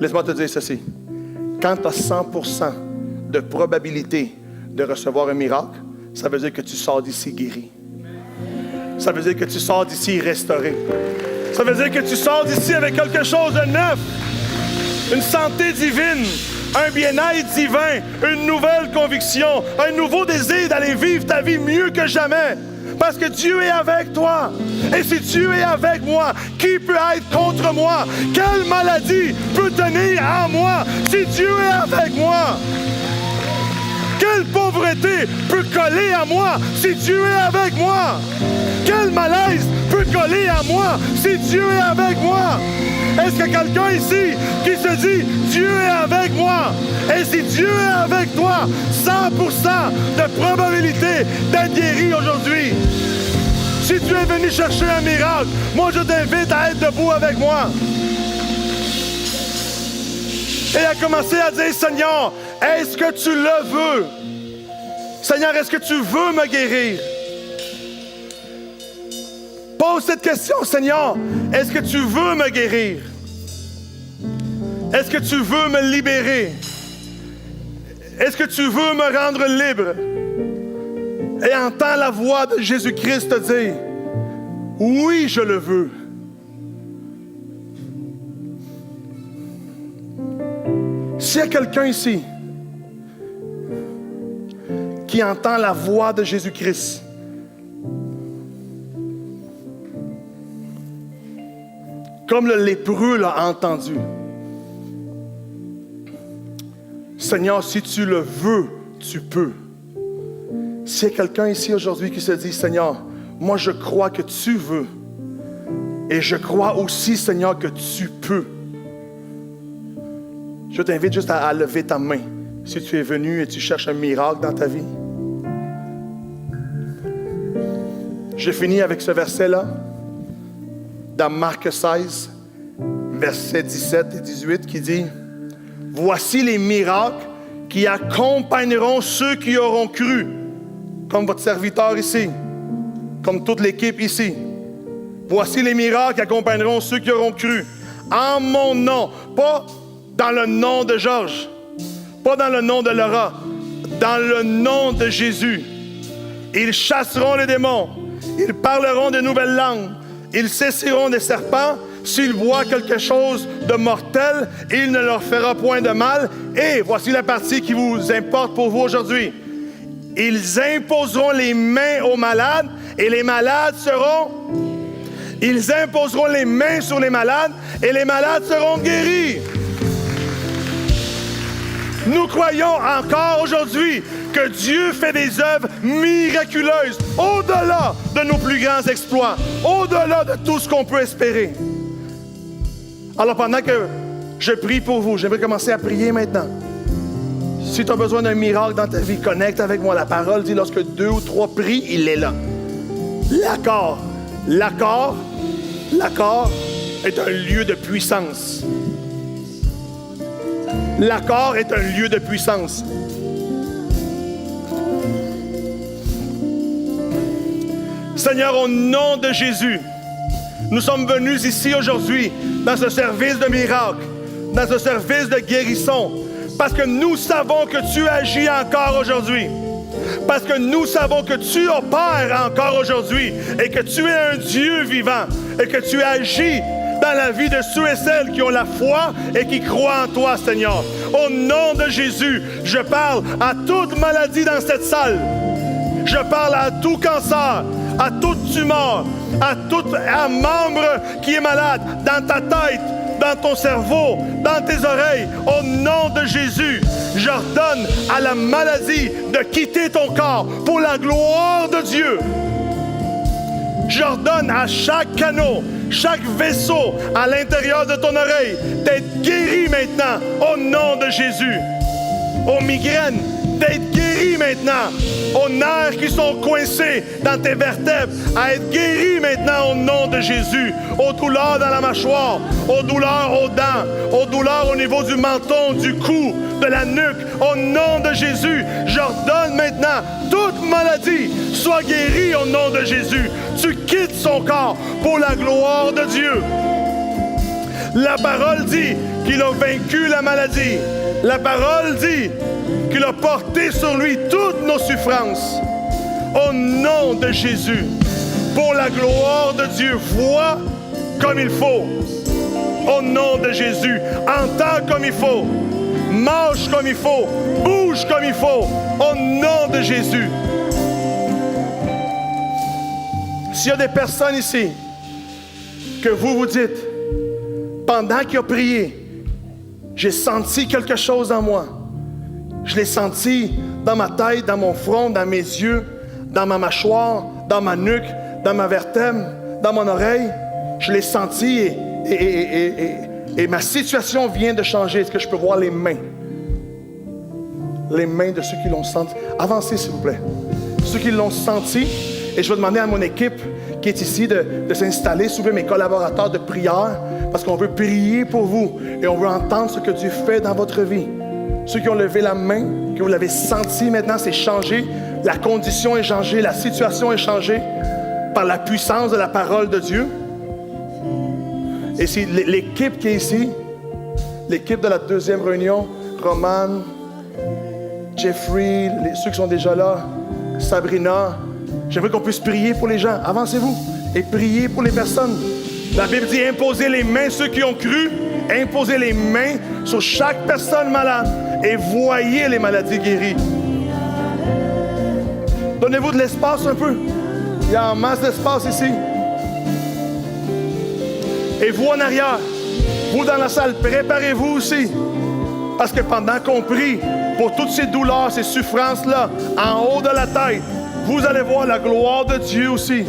Laisse-moi te dire ceci. Quand tu as 100% de probabilité de recevoir un miracle, ça veut dire que tu sors d'ici guéri. Ça veut dire que tu sors d'ici restauré. Ça veut dire que tu sors d'ici avec quelque chose de neuf. Une santé divine, un bien-être divin, une nouvelle conviction, un nouveau désir d'aller vivre ta vie mieux que jamais. Parce que Dieu est avec toi. Et si Dieu est avec moi, qui peut être contre moi? Quelle maladie peut tenir en moi si Dieu est avec moi? Quelle pauvreté peut coller à moi si Dieu est avec moi? Quel malaise peut coller à moi si Dieu est avec moi? Est-ce qu'il y a quelqu'un ici qui se dit « Dieu est avec moi » et si Dieu est avec toi, 100% de probabilité d'être guéri aujourd'hui? Si tu es venu chercher un miracle, moi je t'invite à être debout avec moi. Et à commencer à dire « Seigneur, est-ce que tu le veux? Seigneur, est-ce que tu veux me guérir? » Pose cette question, Seigneur. Est-ce que tu veux me guérir? Est-ce que tu veux me libérer? Est-ce que tu veux me rendre libre? Et entends la voix de Jésus-Christ te dire, oui, je le veux. S'il y a quelqu'un ici qui entend la voix de Jésus-Christ, comme le lépreux l'a entendu. Seigneur, si tu le veux, tu peux. S'il y a quelqu'un ici aujourd'hui qui se dit, Seigneur, moi je crois que tu veux. Et je crois aussi, Seigneur, que tu peux. Je t'invite juste à lever ta main. Si tu es venu et tu cherches un miracle dans ta vie. Je finis avec ce verset-là. Dans Marc 16, versets 17 et 18, qui dit « Voici les miracles qui accompagneront ceux qui auront cru. » Comme votre serviteur ici, comme toute l'équipe ici. Voici les miracles qui accompagneront ceux qui auront cru. En mon nom, pas dans le nom de Georges, pas dans le nom de Laura, dans le nom de Jésus. Ils chasseront les démons, ils parleront de nouvelles langues. Ils saisiront des serpents, s'ils voient quelque chose de mortel, il ne leur fera point de mal. Et voici la partie qui vous importe pour vous aujourd'hui. Ils imposeront les mains aux malades et les malades seront... Ils imposeront les mains sur les malades et les malades seront guéris. Nous croyons encore aujourd'hui que Dieu fait des œuvres miraculeuses au-delà de nos plus grands exploits, au-delà de tout ce qu'on peut espérer. Alors pendant que je prie pour vous, j'aimerais commencer à prier maintenant. Si tu as besoin d'un miracle dans ta vie, connecte avec moi. La parole dit, lorsque 2 ou 3 prient, il est là. L'accord est un lieu de puissance. L'accord est un lieu de puissance. Seigneur, au nom de Jésus, nous sommes venus ici aujourd'hui dans ce service de miracle, dans ce service de guérison, parce que nous savons que tu agis encore aujourd'hui. Parce que nous savons que tu opères encore aujourd'hui et que tu es un Dieu vivant et que tu agis dans la vie de ceux et celles qui ont la foi et qui croient en toi, Seigneur. Au nom de Jésus, je parle à toute maladie dans cette salle. Je parle à tout cancer, à toute tumeur, à tout membre qui est malade, dans ta tête, dans ton cerveau, dans tes oreilles. Au nom de Jésus, j'ordonne à la maladie de quitter ton corps pour la gloire de Dieu. J'ordonne à chaque canot, chaque vaisseau à l'intérieur de ton oreille d'être guéri maintenant au nom de Jésus. aux migraines, d'être guéri maintenant, aux nerfs qui sont coincés dans tes vertèbres, à être guéri maintenant au nom de Jésus, aux douleurs dans la mâchoire, aux douleurs aux dents, aux douleurs au niveau du menton, du cou, de la nuque, au nom de Jésus, j'ordonne maintenant toute maladie soit guérie au nom de Jésus. Tu quittes son corps pour la gloire de Dieu. La parole dit qu'il a vaincu la maladie. La parole dit qu'il a porté sur lui toutes nos souffrances. Au nom de Jésus, pour la gloire de Dieu, vois comme il faut. Au nom de Jésus, entends comme il faut. Mange comme il faut. Bouge comme il faut. Au nom de Jésus. S'il y a des personnes ici que vous vous dites, pendant qu'il a prié, j'ai senti quelque chose en moi. Je l'ai senti dans ma tête, dans mon front, dans mes yeux, dans ma mâchoire, dans ma nuque, dans ma vertèbre, dans mon oreille. Je l'ai senti et ma situation vient de changer. Est-ce que je peux voir les mains? Les mains de ceux qui l'ont senti. Avancez, s'il vous plaît. Ceux qui l'ont senti. Et je vais demander à mon équipe qui est ici de s'installer, s'il vous plaît, mes collaborateurs de prière, parce qu'on veut prier pour vous et on veut entendre ce que Dieu fait dans votre vie. Ceux qui ont levé la main, que vous l'avez senti maintenant, c'est changé. La condition est changée, la situation est changée par la puissance de la parole de Dieu. Et c'est l'équipe qui est ici, l'équipe de la deuxième réunion, Roman, Jeffrey, ceux qui sont déjà là, Sabrina, j'aimerais qu'on puisse prier pour les gens. Avancez-vous et priez pour les personnes. La Bible dit imposez les mains, ceux qui ont cru, imposez les mains sur chaque personne malade et voyez les maladies guéries. Donnez-vous de l'espace un peu. Il y a en masse d'espace ici. Et vous en arrière, vous dans la salle, préparez-vous aussi. Parce que pendant qu'on prie pour toutes ces douleurs, ces souffrances-là, en haut de la tête, vous allez voir la gloire de Dieu aussi.